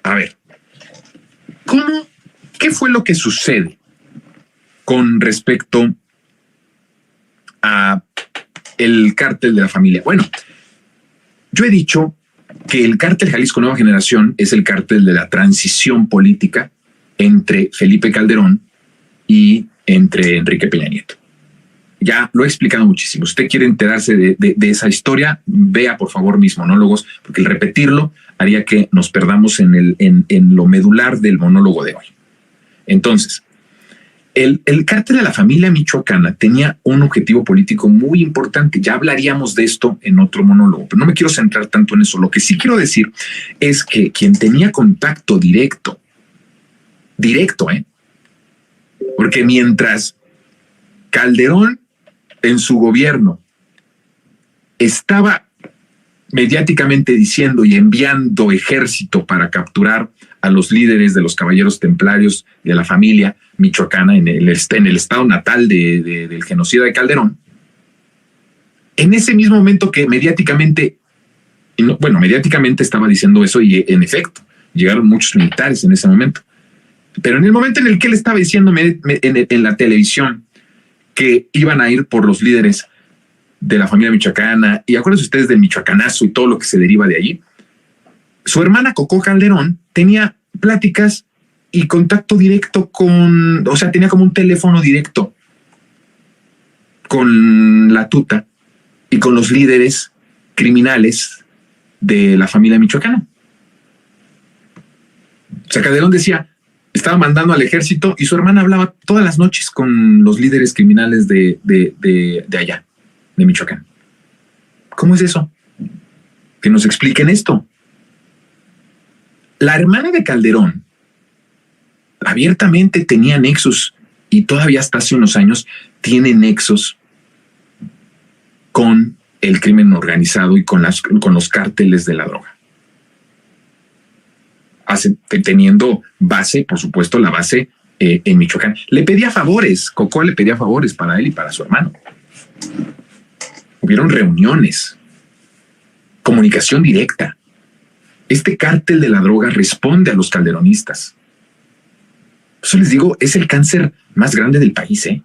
A ver, ¿qué fue lo que sucede con respecto a el cártel de la familia? Bueno, yo he dicho que el cártel Jalisco Nueva Generación es el cártel de la transición política entre Felipe Calderón y entre Enrique Peña Nieto. Ya lo he explicado muchísimo. Si usted quiere enterarse de esa historia, vea por favor mis monólogos, porque el repetirlo haría que nos perdamos en lo medular del monólogo de hoy. Entonces, el cártel de la familia michoacana tenía un objetivo político muy importante. Ya hablaríamos de esto en otro monólogo, pero no me quiero centrar tanto en eso. Lo que sí quiero decir es que quien tenía contacto directo, porque mientras Calderón en su gobierno estaba mediáticamente diciendo y enviando ejército para capturar a los líderes de los caballeros templarios de la familia michoacana en el estado natal del genocida de Calderón, en ese mismo momento que mediáticamente estaba diciendo eso, y en efecto llegaron muchos militares en ese momento, pero en el momento en el que él estaba diciendo en la televisión que iban a ir por los líderes de la familia michoacana, y acuérdense ustedes del michoacanazo y todo lo que se deriva de allí, su hermana Cocó Calderón tenía pláticas y contacto directo tenía como un teléfono directo con la tuta y con los líderes criminales de la familia michoacana. O sea, Calderón estaba mandando al ejército y su hermana hablaba todas las noches con los líderes criminales de allá, de Michoacán. ¿Cómo es eso? Que nos expliquen esto. La hermana de Calderón abiertamente tenía nexos, y todavía hasta hace unos años tiene nexos con el crimen organizado y con los cárteles de la droga. Teniendo base, por supuesto, la base en Michoacán. Le pedía favores, Cocó le pedía favores para él y para su hermano. Hubieron reuniones, comunicación directa. Este cártel de la droga responde a los calderonistas. Por eso les digo, es el cáncer más grande del país, ¿eh?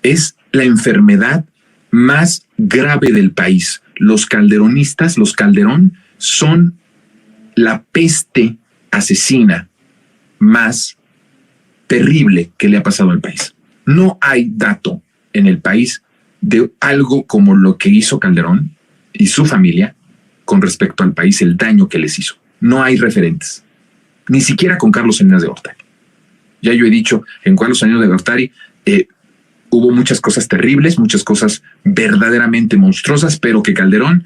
Es la enfermedad más grave del país. Los calderonistas, los Calderón, son la peste asesina más terrible que le ha pasado al país. No hay dato en el país de algo como lo que hizo Calderón y su familia con respecto al país, el daño que les hizo. No hay referentes, ni siquiera con Carlos Salinas de Gortari. Ya yo he dicho, en Carlos Salinas de Gortari hubo muchas cosas terribles, muchas cosas verdaderamente monstruosas, pero que Calderón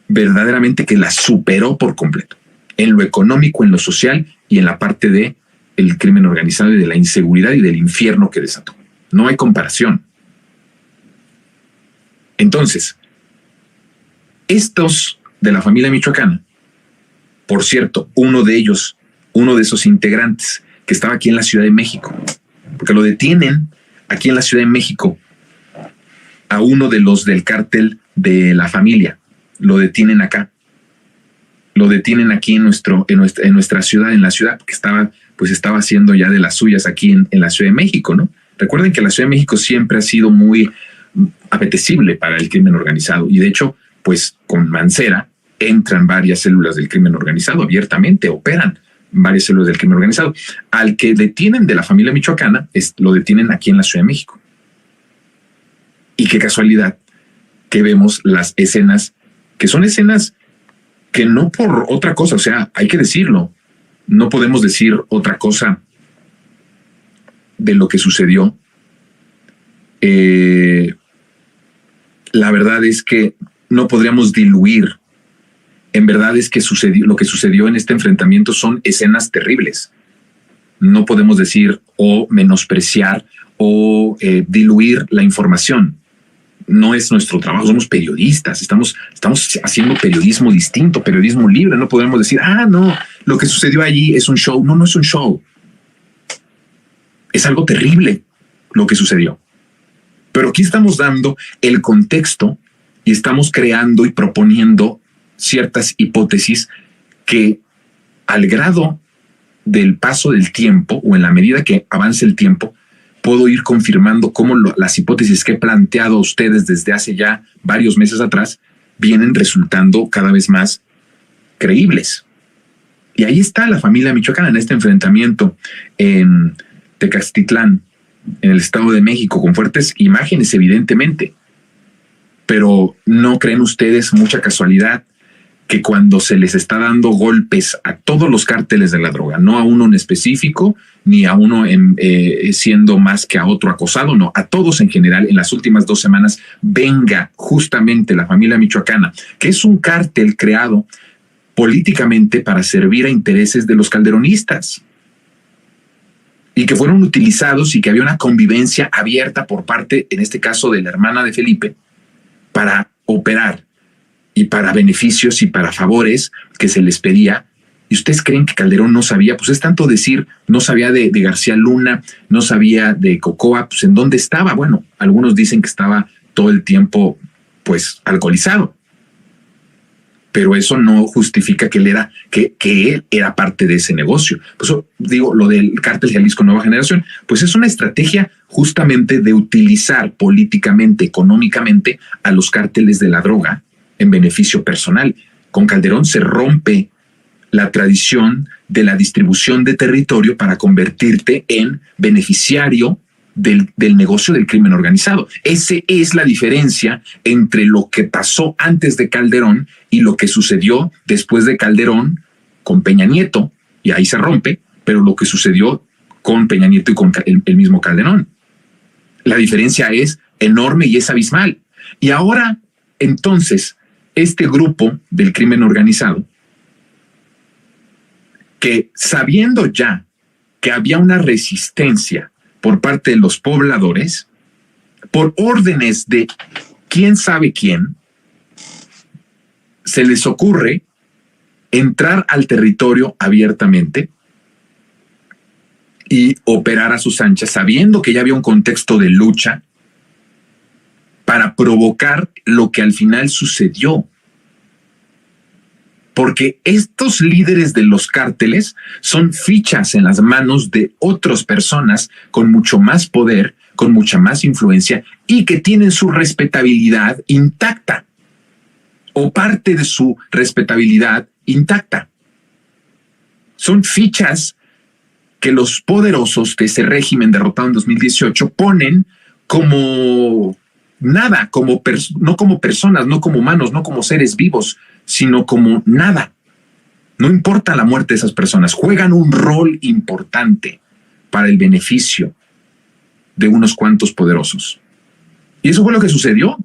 verdaderamente que las superó por completo, en lo económico, en lo social y en la parte de el crimen organizado y de la inseguridad y del infierno que desató. No hay comparación. Entonces, estos de la familia michoacana, por cierto, uno de esos integrantes que estaba aquí en la Ciudad de México, porque lo detienen aquí en la Ciudad de México a uno de los del cártel de la familia, lo detienen acá. Lo detienen aquí en nuestra ciudad, en la ciudad, porque estaba haciendo ya de las suyas aquí en la Ciudad de México, ¿no? Recuerden que la Ciudad de México siempre ha sido muy apetecible para el crimen organizado, y de hecho, pues con Mancera entran varias células del crimen organizado, abiertamente operan varias células del crimen organizado. Al que detienen de la familia michoacana, lo detienen aquí en la Ciudad de México. Y qué casualidad que vemos las escenas, que son escenas que no por otra cosa, o sea, hay que decirlo, no podemos decir otra cosa de lo que sucedió. La verdad es que no podríamos diluir. En verdad es que lo que sucedió en este enfrentamiento son escenas terribles. No podemos decir o menospreciar o diluir la información. No es nuestro trabajo, somos periodistas, estamos haciendo periodismo distinto, periodismo libre. No podemos decir, no, lo que sucedió allí es un show. No, no es un show. Es algo terrible lo que sucedió. Pero aquí estamos dando el contexto y estamos creando y proponiendo ciertas hipótesis que al grado del paso del tiempo, o en la medida que avance el tiempo, puedo ir confirmando cómo las hipótesis que he planteado a ustedes desde hace ya varios meses atrás vienen resultando cada vez más creíbles. Y ahí está la familia michoacana en este enfrentamiento en Tecaztitlán, en el Estado de México, con fuertes imágenes, evidentemente. Pero ¿no creen ustedes, mucha casualidad, que cuando se les está dando golpes a todos los cárteles de la droga, no a uno en específico, ni a uno siendo más que a otro acosado, no, a todos en general, en las últimas 2 semanas, venga justamente la familia michoacana, que es un cártel creado políticamente para servir a intereses de los calderonistas, y que fueron utilizados, y que había una convivencia abierta por parte, en este caso, de la hermana de Felipe, para operar y para beneficios y para favores que se les pedía. ¿Y ustedes creen que Calderón no sabía? Pues es tanto decir, no sabía de García Luna, no sabía de Cocoa, pues ¿en dónde estaba? Bueno, algunos dicen que estaba todo el tiempo, pues, alcoholizado. Pero eso no justifica que él era parte de ese negocio. Por eso digo, lo del cártel Jalisco Nueva Generación, pues es una estrategia justamente de utilizar políticamente, económicamente a los cárteles de la droga en beneficio personal. Con Calderón se rompe la tradición de la distribución de territorio para convertirte en beneficiario del negocio del crimen organizado. Esa es la diferencia entre lo que pasó antes de Calderón y lo que sucedió después de Calderón con Peña Nieto, y ahí se rompe, pero lo que sucedió con Peña Nieto y con el mismo Calderón. La diferencia es enorme y es abismal. Y ahora, entonces, este grupo del crimen organizado, que sabiendo ya que había una resistencia por parte de los pobladores, por órdenes de quién sabe quién, se les ocurre entrar al territorio abiertamente y operar a sus anchas, sabiendo que ya había un contexto de lucha, para provocar lo que al final sucedió. Porque estos líderes de los cárteles son fichas en las manos de otras personas con mucho más poder, con mucha más influencia, y que tienen su respetabilidad intacta, o parte de su respetabilidad intacta. Son fichas que los poderosos de ese régimen derrotado en 2018 ponen como nada, no como personas, no como humanos, no como seres vivos, sino como nada. No importa la muerte de esas personas, juegan un rol importante para el beneficio de unos cuantos poderosos. Y eso fue lo que sucedió.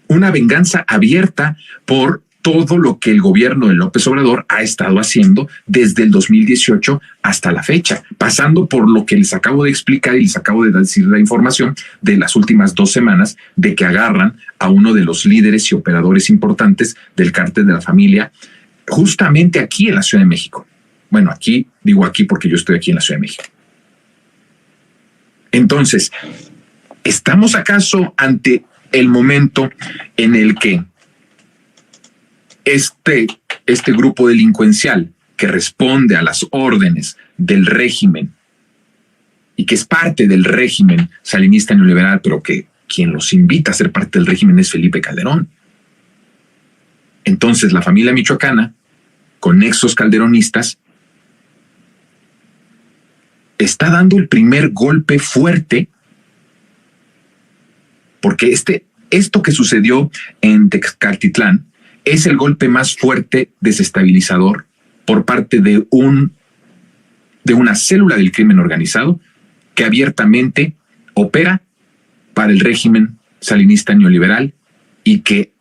Una venganza abierta por todo lo que el gobierno de López Obrador ha estado haciendo desde el 2018 hasta la fecha, pasando por lo que les acabo de explicar y les acabo de decir la información de las últimas 2 semanas, de que agarran a uno de los líderes y operadores importantes del cártel de la familia, justamente aquí en la Ciudad de México. Bueno, aquí, digo aquí porque yo estoy aquí en la Ciudad de México. Entonces, ¿estamos acaso ante el momento en el que este grupo delincuencial que responde a las órdenes del régimen y que es parte del régimen salinista neoliberal, pero que quien los invita a ser parte del régimen es Felipe Calderón? Entonces la familia michoacana, con nexos calderonistas, está dando el primer golpe fuerte, porque esto que sucedió en Tecaztitlán es el golpe más fuerte desestabilizador por parte de una célula del crimen organizado que abiertamente opera para el régimen salinista neoliberal, y que,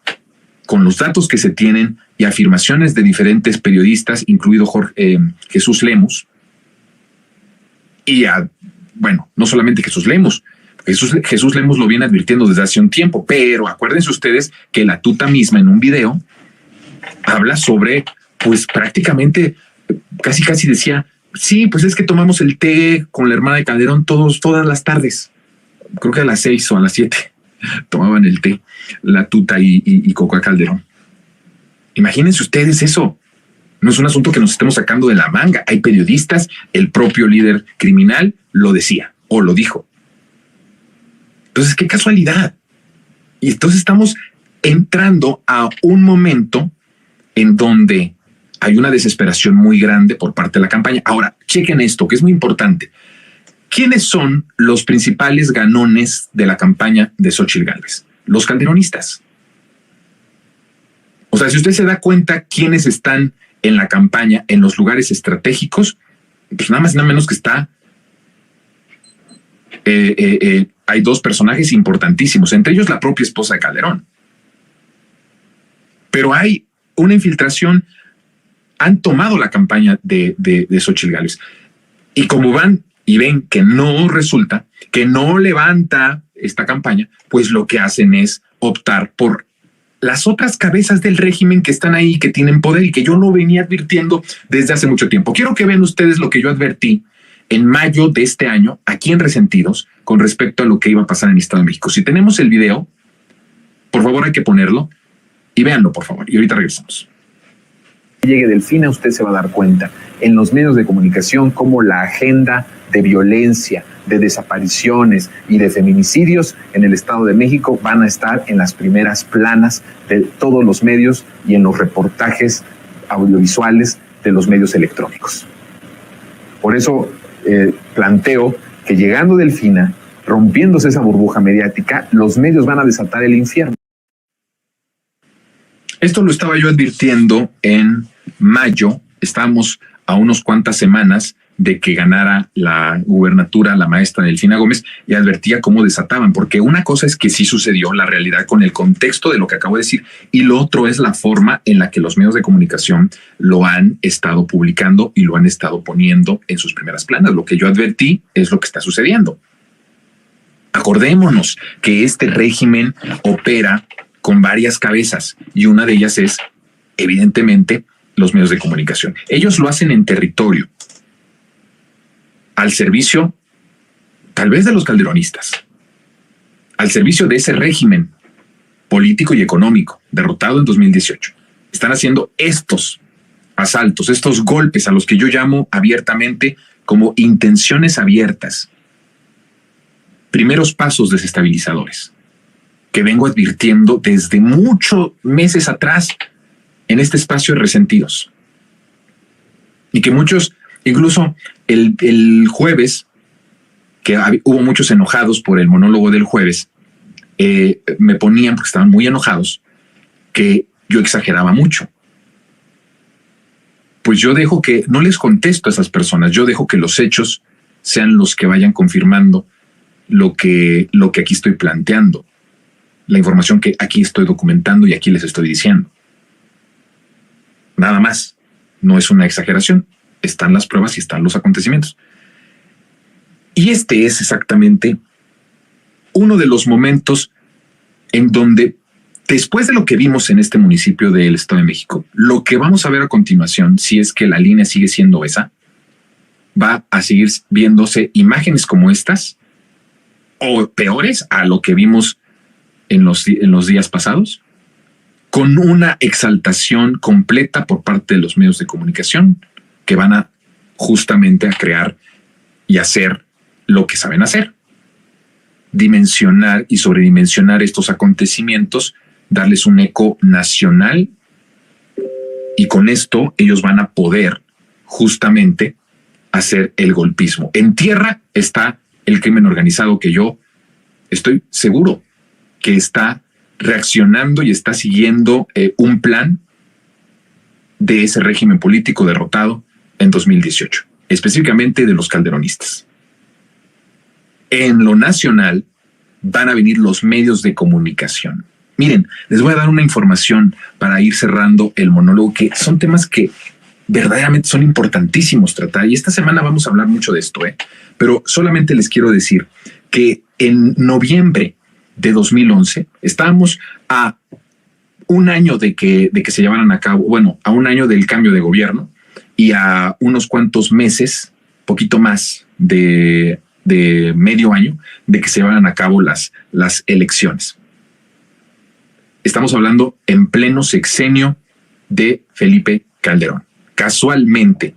con los datos que se tienen y afirmaciones de diferentes periodistas, incluido Jesús Lemus, y no solamente Jesús Lemus, Jesús Lemus lo viene advirtiendo desde hace un tiempo, pero acuérdense ustedes que la tuta misma en un video habla sobre, pues prácticamente, casi decía, sí, pues es que tomamos el té con la hermana de Calderón todas las tardes, creo que a las 6 o a las 7 tomaban el té, la tuta y Cocoa Calderón. Imagínense ustedes eso. No es un asunto que nos estemos sacando de la manga. Hay periodistas, el propio líder criminal lo decía o lo dijo. Entonces, qué casualidad. Y entonces estamos entrando a un momento en donde hay una desesperación muy grande por parte de la campaña. Ahora, chequen esto, que es muy importante. ¿Quiénes son los principales ganones de la campaña de Xóchitl Gálvez? Los calderonistas. O sea, si usted se da cuenta quiénes están en la campaña, en los lugares estratégicos, pues nada más y nada menos que está... hay dos personajes importantísimos, entre ellos la propia esposa de Calderón. Pero hay una infiltración, han tomado la campaña de Xóchitl Gálvez. Y como van y ven que no resulta, que no levanta esta campaña, pues lo que hacen es optar por las otras cabezas del régimen que están ahí, que tienen poder y que yo lo venía advirtiendo desde hace mucho tiempo. Quiero que vean ustedes lo que yo advertí en mayo de este año, aquí en Resentidos, con respecto a lo que iba a pasar en el Estado de México. Si tenemos el video, por favor hay que ponerlo y véanlo, por favor. Y ahorita regresamos. Llegue Delfina, usted se va a dar cuenta en los medios de comunicación cómo la agenda de violencia, de desapariciones y de feminicidios en el Estado de México van a estar en las primeras planas de todos los medios y en los reportajes audiovisuales de los medios electrónicos. Por eso planteo que llegando Delfina, rompiéndose esa burbuja mediática, los medios van a desatar el infierno. Esto lo estaba yo advirtiendo en mayo. Estamos a unos cuantas semanas de que ganara la gubernatura la maestra Delfina Gómez y advertía cómo desataban, porque una cosa es que sí sucedió, la realidad con el contexto de lo que acabo de decir, y lo otro es la forma en la que los medios de comunicación lo han estado publicando y lo han estado poniendo en sus primeras planas. Lo que yo advertí es lo que está sucediendo. Acordémonos que este régimen opera con varias cabezas y una de ellas es, evidentemente, los medios de comunicación. Ellos lo hacen en territorio, al servicio, tal vez de los calderonistas, al servicio de ese régimen político y económico derrotado en 2018. Están haciendo estos asaltos, estos golpes a los que yo llamo abiertamente como intenciones abiertas, primeros pasos desestabilizadores, que vengo advirtiendo desde muchos meses atrás en este espacio de Resentidos. Y que muchos, incluso el jueves, que hubo muchos enojados por el monólogo del jueves, me ponían, porque estaban muy enojados, que yo exageraba mucho. Pues yo dejo que, no les contesto a esas personas, yo dejo que los hechos sean los que vayan confirmando lo que aquí estoy planteando, la información que aquí estoy documentando y aquí les estoy diciendo. Nada más, no es una exageración, están las pruebas y están los acontecimientos. Y este es exactamente uno de los momentos en donde, después de lo que vimos en este municipio del Estado de México, lo que vamos a ver a continuación, si es que la línea sigue siendo esa, va a seguir viéndose imágenes como estas, o peores a lo que vimos en los días pasados, con una exaltación completa por parte de los medios de comunicación que van a justamente a crear y hacer lo que saben hacer. Dimensionar y sobredimensionar estos acontecimientos, darles un eco nacional, y con esto ellos van a poder justamente hacer el golpismo. En tierra está el crimen organizado, que yo estoy seguro que está reaccionando y está siguiendo un plan de ese régimen político derrotado en 2018, específicamente de los calderonistas. En lo nacional van a venir los medios de comunicación. Miren, les voy a dar una información para ir cerrando el monólogo, que son temas que verdaderamente son importantísimos tratar, y esta semana vamos a hablar mucho de esto, pero solamente les quiero decir que en noviembre de 2011 estábamos a un año de que se llevaran a cabo, bueno, a un año del cambio de gobierno y a unos cuantos meses, poquito más de medio año, de que se llevaran a cabo las elecciones. Estamos hablando en pleno sexenio de Felipe Calderón. casualmente,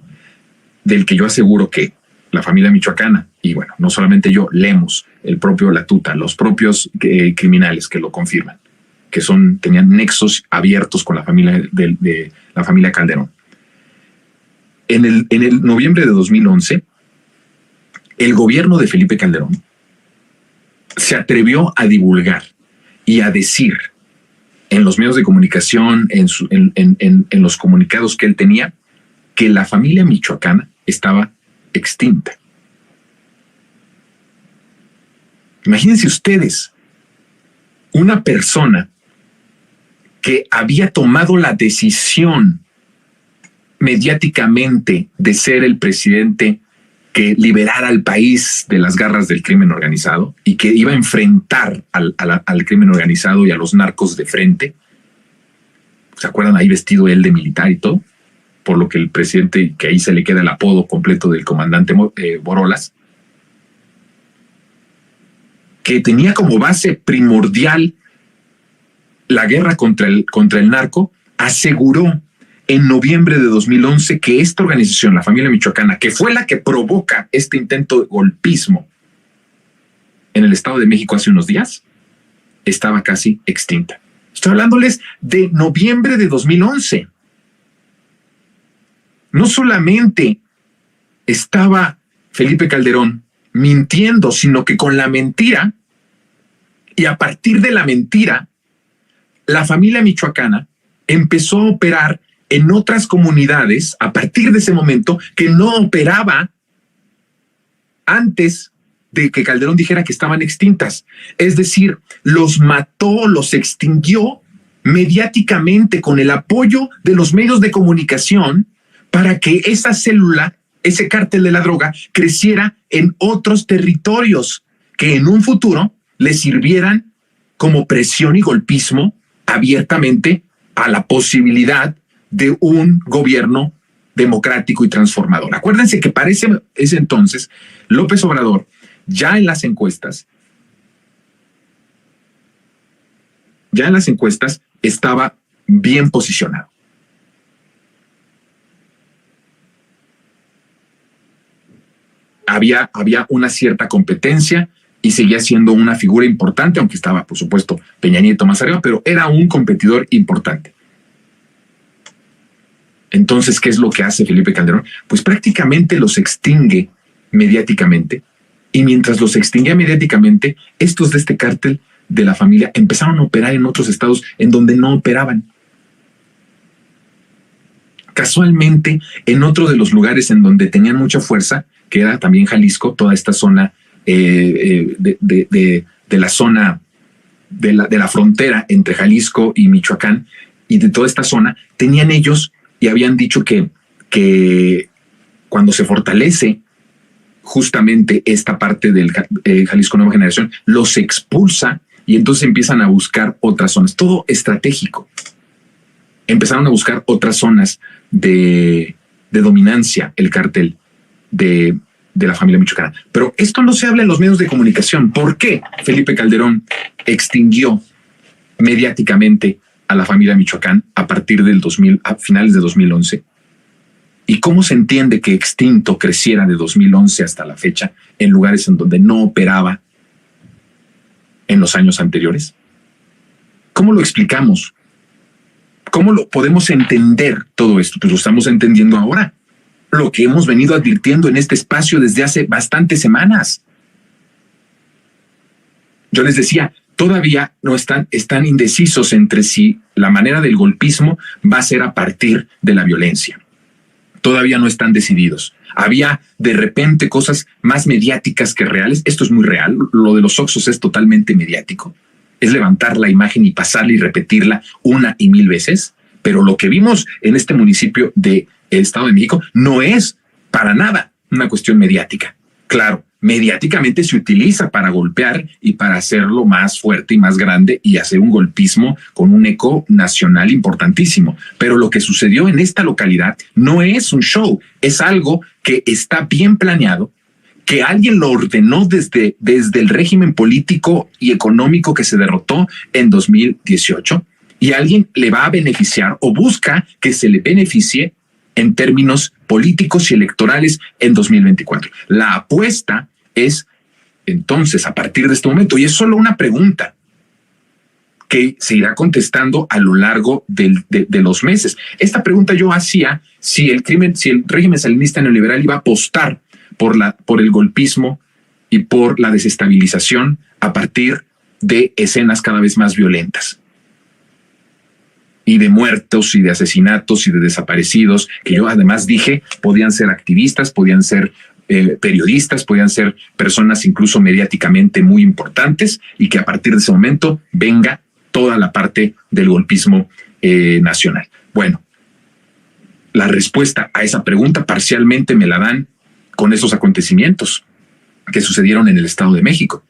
del que yo aseguro que la familia michoacana, y bueno, no solamente yo, Lemos, el propio Latuta, los propios criminales que lo confirman, que tenían nexos abiertos con la familia de la familia Calderón. En el noviembre de 2011, el gobierno de Felipe Calderón se atrevió a divulgar y a decir en los medios de comunicación, en los comunicados que él tenía, que la familia michoacana estaba extinta. Imagínense ustedes, una persona que había tomado la decisión mediáticamente de ser el presidente que liberara al país de las garras del crimen organizado y que iba a enfrentar al crimen organizado y a los narcos de frente. ¿Se acuerdan? Ahí vestido él de militar y todo, por lo que el presidente, que ahí se le queda el apodo completo del comandante Borolas, que tenía como base primordial la guerra contra el narco, aseguró en noviembre de 2011 que esta organización, la familia michoacana, que fue la que provoca este intento de golpismo en el Estado de México hace unos días, estaba casi extinta. Estoy hablándoles de noviembre de 2011. No solamente estaba Felipe Calderón mintiendo, sino que con la mentira, y a partir de la mentira, la familia michoacana empezó a operar en otras comunidades a partir de ese momento que no operaba antes de que Calderón dijera que estaban extintas. Es decir, los mató, los extinguió mediáticamente con el apoyo de los medios de comunicación para que esa célula, ese cártel de la droga, creciera en otros territorios que en un futuro le sirvieran como presión y golpismo abiertamente a la posibilidad de un gobierno democrático y transformador. Acuérdense que para ese entonces López Obrador ya en las encuestas estaba bien posicionado. Había una cierta competencia y seguía siendo una figura importante, aunque estaba, por supuesto, Peña Nieto más arriba, pero era un competidor importante. Entonces, ¿qué es lo que hace Felipe Calderón? Pues prácticamente los extingue mediáticamente, y mientras los extinguía mediáticamente, estos de este cártel de la familia empezaron a operar en otros estados en donde no operaban. Casualmente, en otro de los lugares en donde tenían mucha fuerza, que era también Jalisco, toda esta zona de la zona de la frontera entre Jalisco y Michoacán, y de toda esta zona, tenían ellos y habían dicho que cuando se fortalece justamente esta parte del Jalisco Nueva Generación, los expulsa y entonces empiezan a buscar otras zonas. Todo estratégico. Empezaron a buscar otras zonas de dominancia, el cártel de la familia michoacana. Pero esto no se habla en los medios de comunicación. ¿Por qué Felipe Calderón extinguió mediáticamente a la familia Michoacán a partir del a finales de 2011? ¿Y cómo se entiende que extinto creciera de 2011 hasta la fecha en lugares en donde no operaba en los años anteriores? ¿Cómo lo explicamos? ¿Cómo lo podemos entender todo esto? Pues lo estamos entendiendo ahora. Lo que hemos venido advirtiendo en este espacio desde hace bastantes semanas. Yo les decía, todavía no están indecisos entre si la manera del golpismo va a ser a partir de la violencia. Todavía no están decididos. Había de repente cosas más mediáticas que reales. Esto es muy real. Lo de los Oxxos es totalmente mediático. Es levantar la imagen y pasarla y repetirla una y mil veces. Pero lo que vimos en este municipio del Estado de México no es para nada una cuestión mediática. Claro, mediáticamente se utiliza para golpear y para hacerlo más fuerte y más grande y hacer un golpismo con un eco nacional importantísimo. Pero lo que sucedió en esta localidad no es un show, es algo que está bien planeado, que alguien lo ordenó desde el régimen político y económico que se derrotó en 2018, y alguien le va a beneficiar o busca que se le beneficie en términos políticos y electorales en 2024. La apuesta es entonces a partir de este momento, y es solo una pregunta que se irá contestando a lo largo de los meses. Esta pregunta yo hacía si el régimen salinista neoliberal iba a apostar por el golpismo y por la desestabilización a partir de escenas cada vez más violentas y de muertos y de asesinatos y de desaparecidos, que yo además dije podían ser activistas, podían ser periodistas, podían ser personas incluso mediáticamente muy importantes, y que a partir de ese momento venga toda la parte del golpismo nacional. Bueno, la respuesta a esa pregunta parcialmente me la dan con esos acontecimientos que sucedieron en el Estado de México,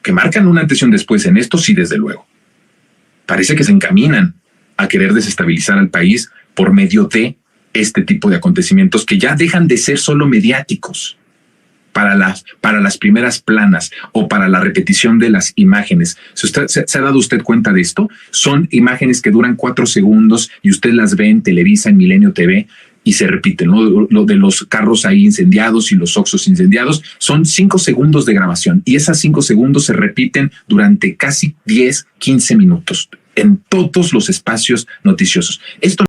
que marcan un antes y un después en esto, sí, desde luego. Parece que se encaminan a querer desestabilizar al país por medio de este tipo de acontecimientos que ya dejan de ser solo mediáticos para las primeras planas o para la repetición de las imágenes. ¿Se ha dado usted cuenta de esto? Son imágenes que duran 4 segundos y usted las ve en Televisa, en Milenio TV, y se repiten, ¿no? Lo de los carros ahí incendiados y los Oxxos incendiados son 5 segundos de grabación, y esas 5 segundos se repiten durante casi 10, 15 minutos en todos los espacios noticiosos. Esto